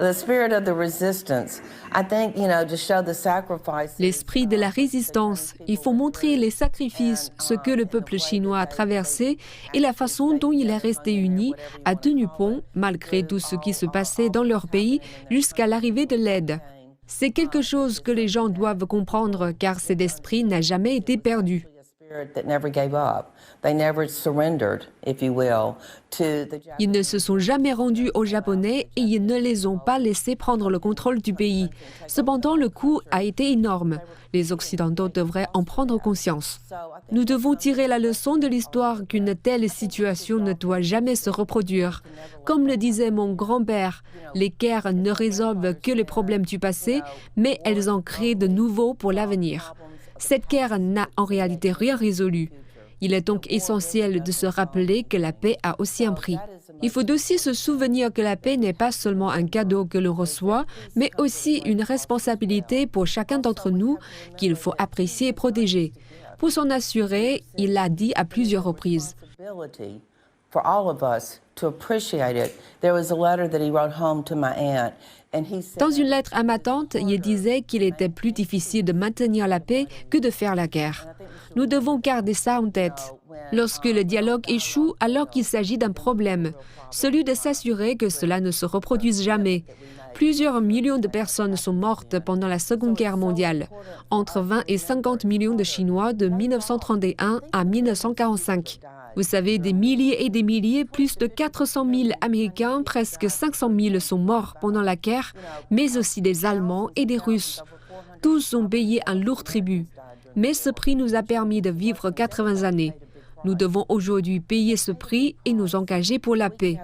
L'esprit de la résistance. Il faut montrer les sacrifices, ce que le peuple chinois a traversé et la façon dont il est resté uni, a tenu bon, malgré tout ce qui se passait dans leur pays, jusqu'à l'arrivée de l'aide. C'est quelque chose que les gens doivent comprendre, car cet esprit n'a jamais été perdu. Ils ne se sont jamais rendus aux Japonais et ils ne les ont pas laissés prendre le contrôle du pays. Cependant, le coût a été énorme. Les Occidentaux devraient en prendre conscience. Nous devons tirer la leçon de l'histoire qu'une telle situation ne doit jamais se reproduire. Comme le disait mon grand-père, les guerres ne résolvent que les problèmes du passé, mais elles en créent de nouveaux pour l'avenir. Cette guerre n'a en réalité rien résolu. Il est donc essentiel de se rappeler que la paix a aussi un prix. Il faut aussi se souvenir que la paix n'est pas seulement un cadeau que l'on reçoit, mais aussi une responsabilité pour chacun d'entre nous qu'il faut apprécier et protéger. Pour s'en assurer, il l'a dit à plusieurs reprises. Dans une lettre à ma tante, il disait qu'il était plus difficile de maintenir la paix que de faire la guerre. Nous devons garder ça en tête. Lorsque le dialogue échoue, alors qu'il s'agit d'un problème, celui de s'assurer que cela ne se reproduise jamais. Plusieurs millions de personnes sont mortes pendant la Seconde Guerre mondiale, entre 20 et 50 millions de Chinois de 1931 à 1945. Vous savez, des milliers et des milliers, plus de 400 000 Américains, presque 500 000 sont morts pendant la guerre, mais aussi des Allemands et des Russes. Tous ont payé un lourd tribut. Mais ce prix nous a permis de vivre 80 années. Nous devons aujourd'hui payer ce prix et nous engager pour la paix.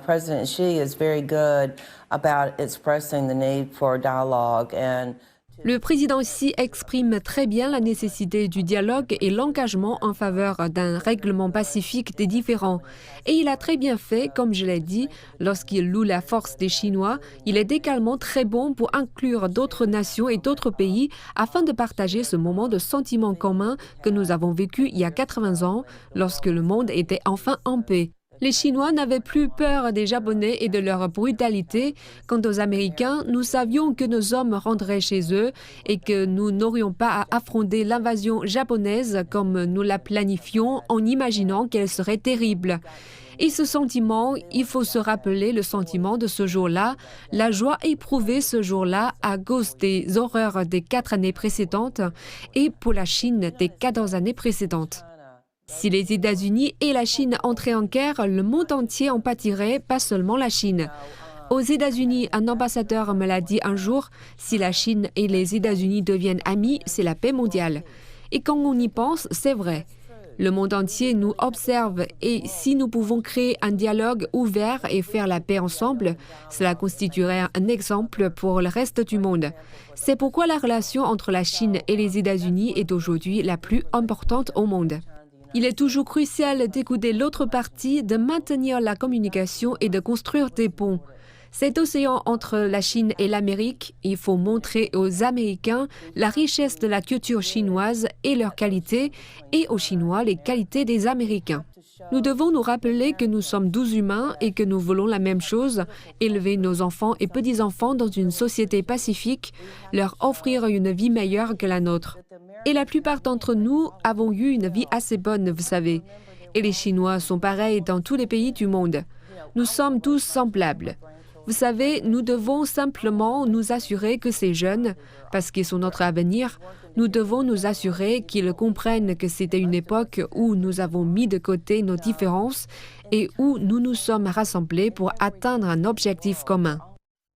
President Xi is very good about expressing the need for dialogue and Le président Xi exprime très bien la nécessité du dialogue et l'engagement en faveur d'un règlement pacifique des différends. Et il a très bien fait, comme je l'ai dit, lorsqu'il loue la force des Chinois, il est également très bon pour inclure d'autres nations et d'autres pays afin de partager ce moment de sentiment commun que nous avons vécu il y a 80 ans, lorsque le monde était enfin en paix. Les Chinois n'avaient plus peur des Japonais et de leur brutalité. Quant aux Américains, nous savions que nos hommes rentreraient chez eux et que nous n'aurions pas à affronter l'invasion japonaise comme nous la planifions en imaginant qu'elle serait terrible. Et ce sentiment, il faut se rappeler le sentiment de ce jour-là, la joie éprouvée ce jour-là à cause des horreurs des 4 années précédentes et pour la Chine des 14 années précédentes. Si les États-Unis et la Chine entraient en guerre, le monde entier en pâtirait, pas seulement la Chine. Aux États-Unis, un ambassadeur me l'a dit un jour, si la Chine et les États-Unis deviennent amis, c'est la paix mondiale. Et quand on y pense, c'est vrai. Le monde entier nous observe et si nous pouvons créer un dialogue ouvert et faire la paix ensemble, cela constituerait un exemple pour le reste du monde. C'est pourquoi la relation entre la Chine et les États-Unis est aujourd'hui la plus importante au monde. Il est toujours crucial d'écouter l'autre partie, de maintenir la communication et de construire des ponts. Cet océan entre la Chine et l'Amérique, il faut montrer aux Américains la richesse de la culture chinoise et leurs qualités, et aux Chinois les qualités des Américains. Nous devons nous rappeler que nous sommes 12 humains et que nous voulons la même chose, élever nos enfants et petits-enfants dans une société pacifique, leur offrir une vie meilleure que la nôtre. Et la plupart d'entre nous avons eu une vie assez bonne, vous savez. Et les Chinois sont pareils dans tous les pays du monde. Nous sommes tous semblables. Vous savez, nous devons simplement nous assurer que ces jeunes, parce qu'ils sont notre avenir, nous devons nous assurer qu'ils comprennent que c'était une époque où nous avons mis de côté nos différences et où nous nous sommes rassemblés pour atteindre un objectif commun.